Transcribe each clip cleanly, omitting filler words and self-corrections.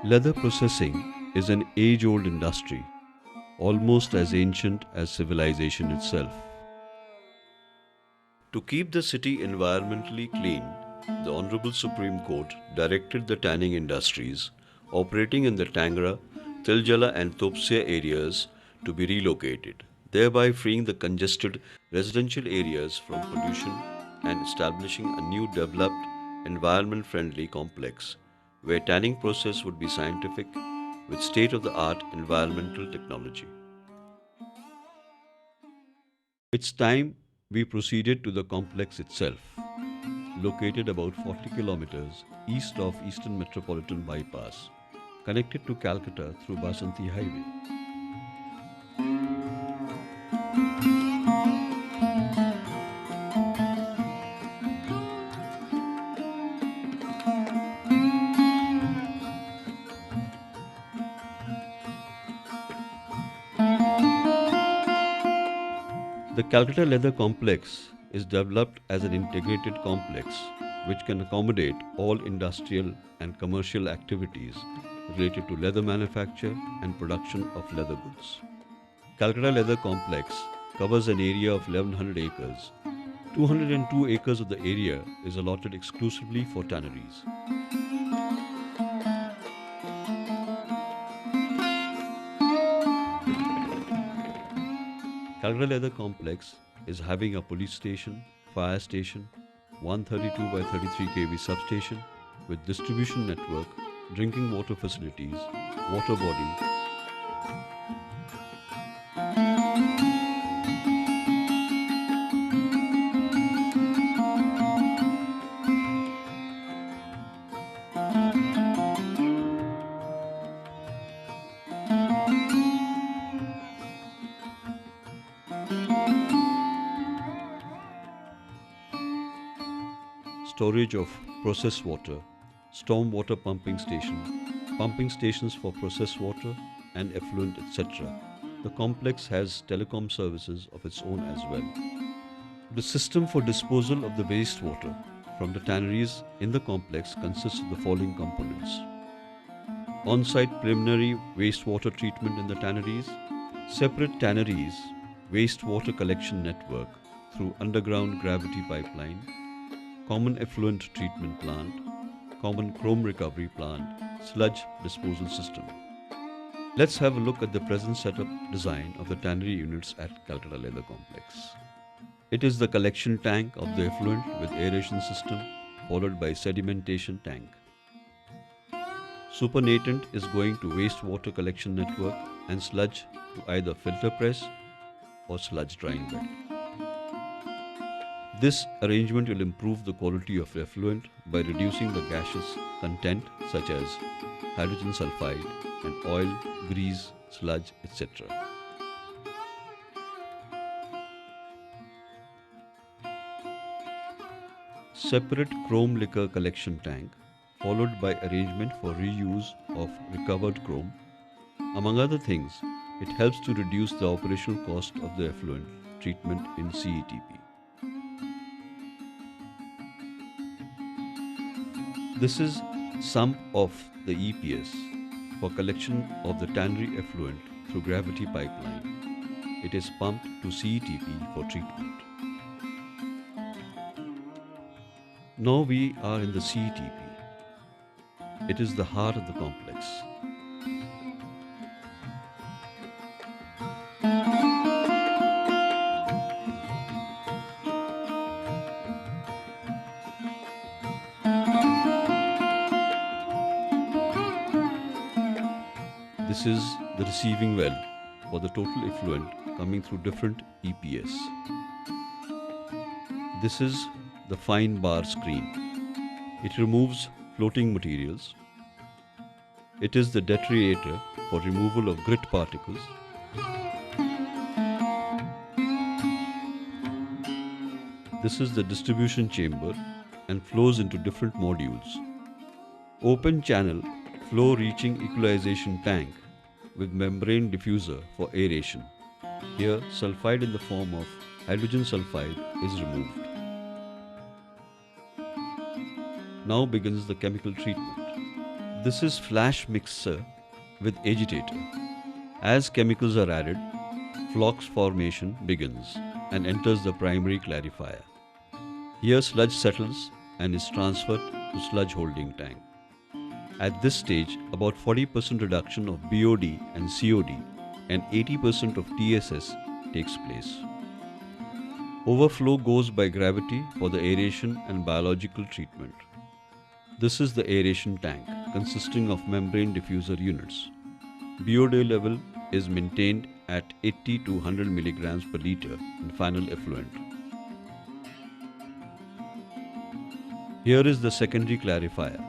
Leather processing is an age old industry, almost as ancient as civilization itself. To keep the city environmentally clean, the Honorable Supreme Court directed the tanning industries operating in the Tangra, Tiljala, and Topsia areas to be relocated, thereby freeing the congested residential areas from pollution and establishing a new developed, environment friendly complex where tanning process would be scientific with state of the art environmental technology. It's time we proceeded to the complex itself, located about 40 kilometers east of Eastern Metropolitan Bypass, connected to Calcutta through Basanti Highway. The Calcutta Leather Complex is developed as an integrated complex which can accommodate all industrial and commercial activities related to leather manufacture and production of leather goods. Calcutta Leather Complex covers an area of 1100 acres. 202 acres of the area is allotted exclusively for tanneries. Calcutta Leather Complex is having a police station, fire station, 132 by 33 kV substation with distribution network, drinking water facilities, water body. Storage of processed water, storm water pumping station, pumping stations for processed water and effluent, etc. The complex has telecom services of its own as well. The system for disposal of the wastewater from the tanneries in the complex consists of the following components: on-site preliminary wastewater treatment in the tanneries, separate tanneries wastewater collection network through underground gravity pipeline, common effluent treatment plant, common chrome recovery plant, sludge disposal system. Let's have a look at the present setup design of the tannery units at Calcutta Leather Complex. It is the collection tank of the effluent with aeration system followed by sedimentation tank. Supernatant is going to wastewater collection network and sludge to either filter press or sludge drying bed. This arrangement will improve the quality of effluent by reducing the gaseous content such as hydrogen sulfide and oil, grease, sludge, etc. Separate chrome liquor collection tank followed by arrangement for reuse of recovered chrome. Among other things, it helps to reduce the operational cost of the effluent treatment in CETP. This is sump of the EPS for collection of the tannery effluent through gravity pipeline. It is pumped to CETP for treatment. Now we are in the CETP. It is the heart of the complex. This is the receiving well for the total effluent coming through different EPS. This is the fine bar screen. It removes floating materials. It is the deteriorator for removal of grit particles. This is the distribution chamber and flows into different modules. Open channel flow reaching equalization tank with membrane diffuser for aeration. Here sulfide in the form of hydrogen sulfide is removed. Now begins the chemical treatment. This is flash mixer with agitator. As chemicals are added, flocks formation begins and enters the primary clarifier. Here sludge settles and is transferred to sludge holding tank. At this stage, about 40% reduction of BOD and COD and 80% of TSS takes place. Overflow goes by gravity for the aeration and biological treatment. This is the aeration tank consisting of membrane diffuser units. BOD level is maintained at 80 to 100 milligrams per liter in final effluent. Here is the secondary clarifier.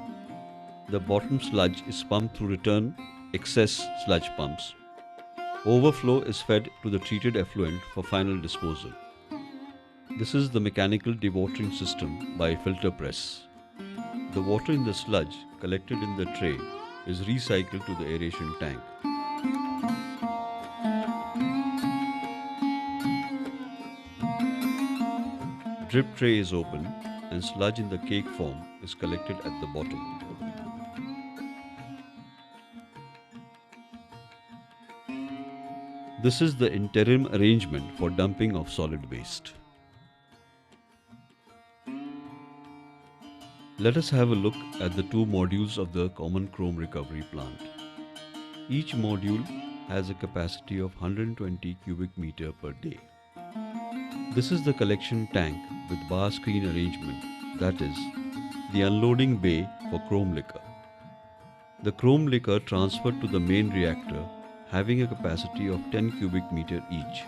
The bottom sludge is pumped through return excess sludge pumps. Overflow is fed to the treated effluent for final disposal. This is the mechanical dewatering system by filter press. The water in the sludge collected in the tray is recycled to the aeration tank. Drip tray is opened and sludge in the cake form is collected at the bottom. This is the interim arrangement for dumping of solid waste. Let us have a look at the two modules of the common chrome recovery plant. Each module has a capacity of 120 cubic meter per day. This is the collection tank with bar screen arrangement, that is, the unloading bay for chrome liquor. The chrome liquor transferred to the main reactor having a capacity of 10 cubic meter each.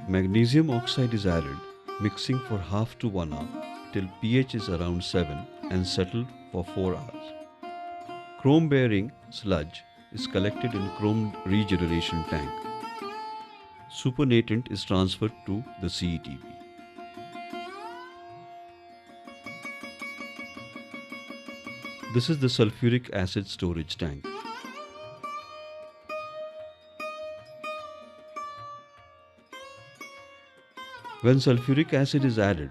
Magnesium oxide is added, mixing for half to 1 hour till pH is around 7 and settled for 4 hours. Chrome bearing sludge is collected in chrome regeneration tank. Supernatant is transferred to the CETP. This is the sulfuric acid storage tank. When sulfuric acid is added,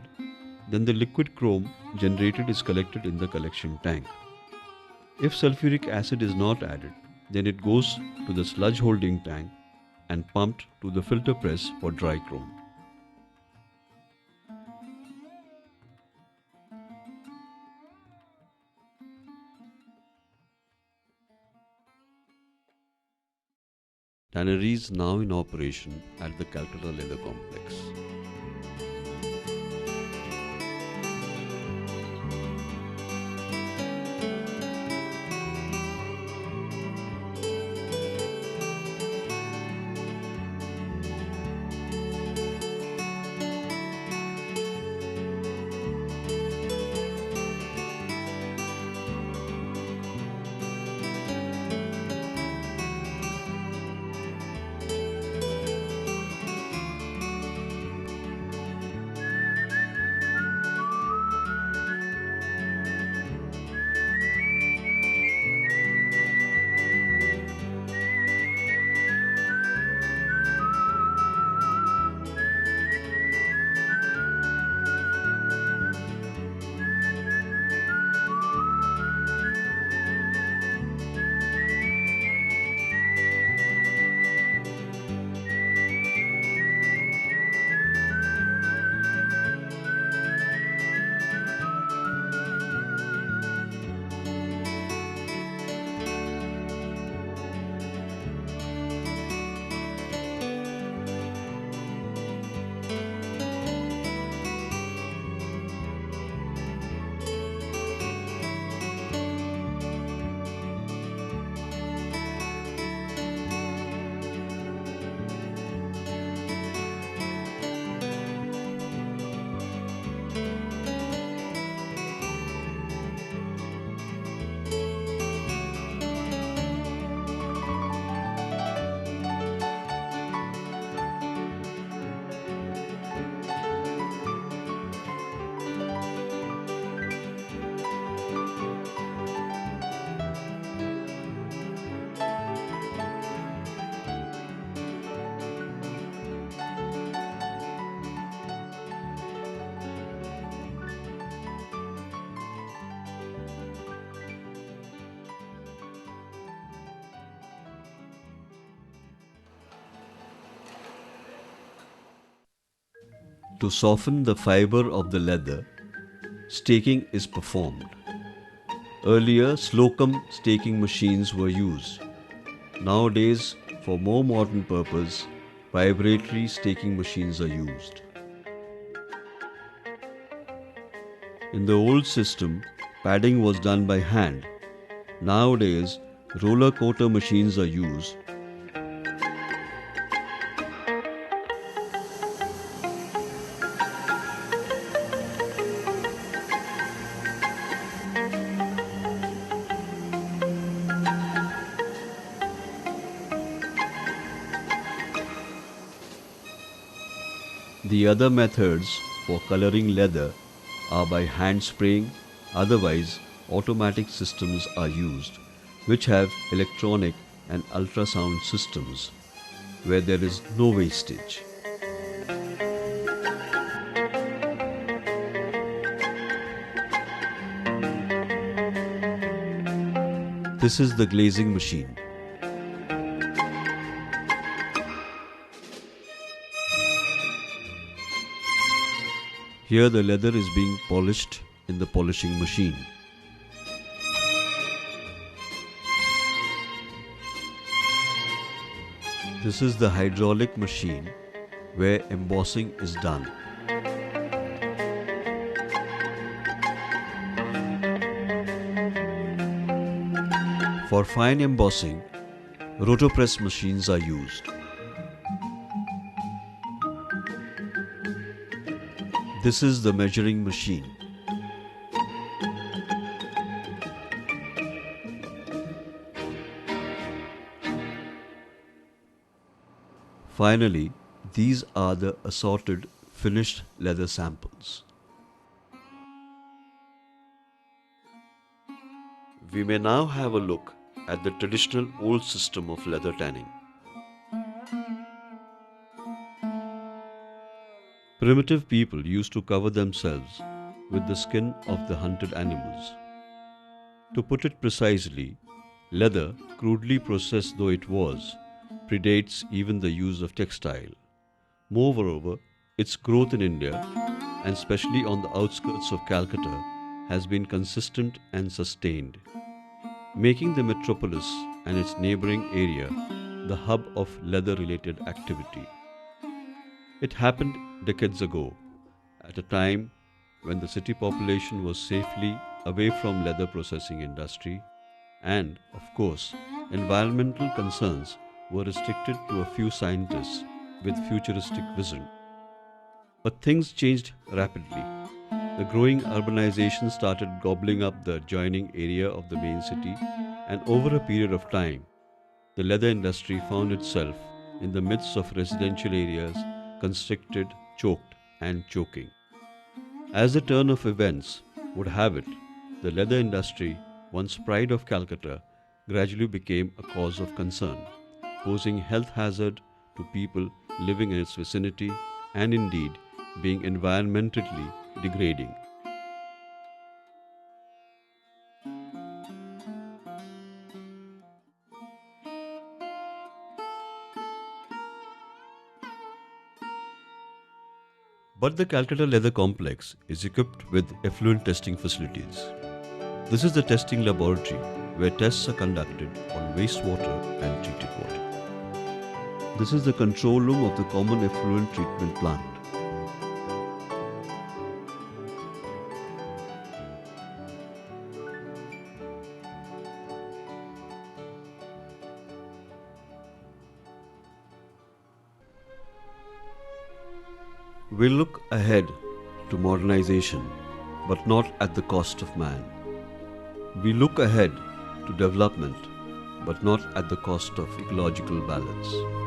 then the liquid chrome generated is collected in the collection tank. If sulfuric acid is not added, then it goes to the sludge holding tank and pumped to the filter press for dry chrome. Tanneries now in operation at the Calcutta Leather Complex. To soften the fiber of the leather, staking is performed. Earlier, Slocum staking machines were used. Nowadays, for more modern purpose, vibratory staking machines are used. In the old system, padding was done by hand. Nowadays, roller coater machines are used. The other methods for coloring leather are by hand spraying, otherwise automatic systems are used which have electronic and ultrasound systems where there is no wastage. This is the glazing machine. Here the leather is being polished in the polishing machine. This is the hydraulic machine where embossing is done. For fine embossing, rotopress machines are used. This is the measuring machine. Finally, these are the assorted finished leather samples. We may now have a look at the traditional old system of leather tanning. Primitive people used to cover themselves with the skin of the hunted animals. To put it precisely, leather, crudely processed though it was, predates even the use of textile. Moreover, its growth in India, and especially on the outskirts of Calcutta, has been consistent and sustained, making the metropolis and its neighboring area the hub of leather-related activity. It happened decades ago, at a time when the city population was safely away from leather processing industry and, of course, environmental concerns were restricted to a few scientists with futuristic vision. But things changed rapidly. The growing urbanization started gobbling up the adjoining area of the main city, and over a period of time, the leather industry found itself in the midst of residential areas constricted, choked, and choking. As the turn of events would have it, the leather industry, once pride of Calcutta, gradually became a cause of concern, posing health hazard to people living in its vicinity and indeed being environmentally degrading. But the Calcutta Leather Complex is equipped with effluent testing facilities. This is the testing laboratory where tests are conducted on wastewater and treated water. This is the control room of the common effluent treatment plant. We look ahead to modernization, but not at the cost of man. We look ahead to development, but not at the cost of ecological balance.